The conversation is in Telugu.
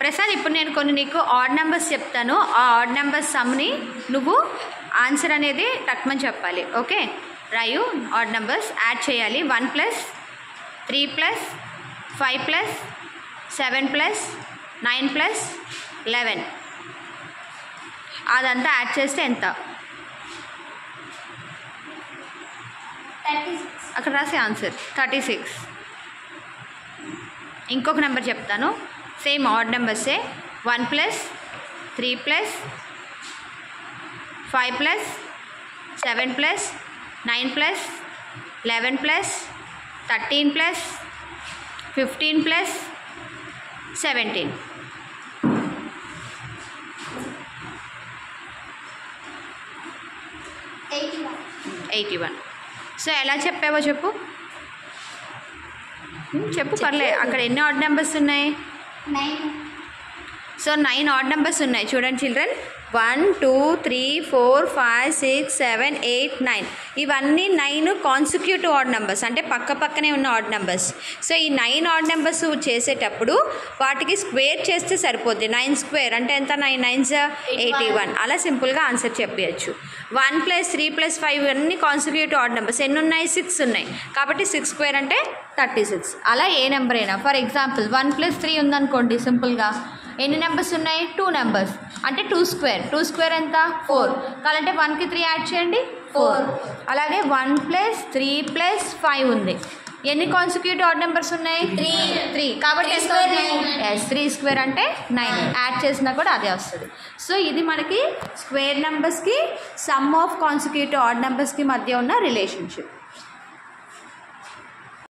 ప్రసాద్ ఇప్పుడు నేను కొన్ని నీకు ఆడ్ నెంబర్స్ చెప్తాను, ఆ ఆడ్ నెంబర్స్ సమ్ని నువ్వు ఆన్సర్ అనేది టక్మని చెప్పాలి. ఓకే, రాయు. ఆడ్ నెంబర్స్ యాడ్ చేయాలి. 1 + 3 + 5 + 7 + 9 + 11 అదంతా యాడ్ చేస్తే ఎంత? 36. అక్కడ రాసే ఆన్సర్ 36. ఇంకొక నెంబర్ చెప్తాను, సేమ్ ఆడ్ నెంబర్సే. 1 + 3 + 5 + 7 + 9 + 11 + 13 + 15 + 17. 81. సో ఎలా చెప్పావో చెప్పు. చెప్పు పర్లే. అక్కడ ఎన్ని ఆడ్ నెంబర్స్ ఉన్నాయి? 9. సో 9 ఆడ్ నెంబర్స్ ఉన్నాయి. చూడండి చిల్డ్రన్, 1 2 3 4 5 6 7 8 9 ఇవన్నీ 9 కాన్సిక్యూటివ్ ఆడ్ నెంబర్స్, అంటే పక్క పక్కనే ఉన్న ఆడ్ నెంబర్స్. సో ఈ 9 ఆడ్ నెంబర్స్ చేసేటప్పుడు వాటికి స్క్వేర్ చేస్తే సరిపోద్ది. 9² అంటే ఎంత? 9 9s 81. అలా సింపుల్గా ఆన్సర్ చెప్పచ్చు. 1 + 3 + 5 అన్నీ కాన్సిక్యూటివ్ ఆడ్ నెంబర్స్. ఎన్ని ఉన్నాయి? 6 ఉన్నాయి. కాబట్టి 6² అంటే 36. అలా ఏ నెంబర్ అయినా, ఫర్ ఎగ్జాంపుల్ 1 + 3 ఉందనుకోండి, సింపుల్గా ఎన్ని నెంబర్స్ ఉన్నాయి? 2 నెంబర్స్, అంటే 2² 2² ఎంత? 4. కావాలంటే 1కి 3 యాడ్ చేయండి, 4. అలాగే 1 + 3 + 5 ఉంది. ఎన్ని కాన్సిక్యూటివ్ ఆడ్ నెంబర్స్ ఉన్నాయి? 3. కాబట్టి ఎంత? 3² అంటే 9. యాడ్ చేసినా కూడా అదే వస్తుంది. సో ఇది మనకి స్క్వేర్ నెంబర్స్కి సమ్ ఆఫ్ కాన్సిక్యూటివ్ ఆడ్ నెంబర్స్కి మధ్య ఉన్న రిలేషన్షిప్.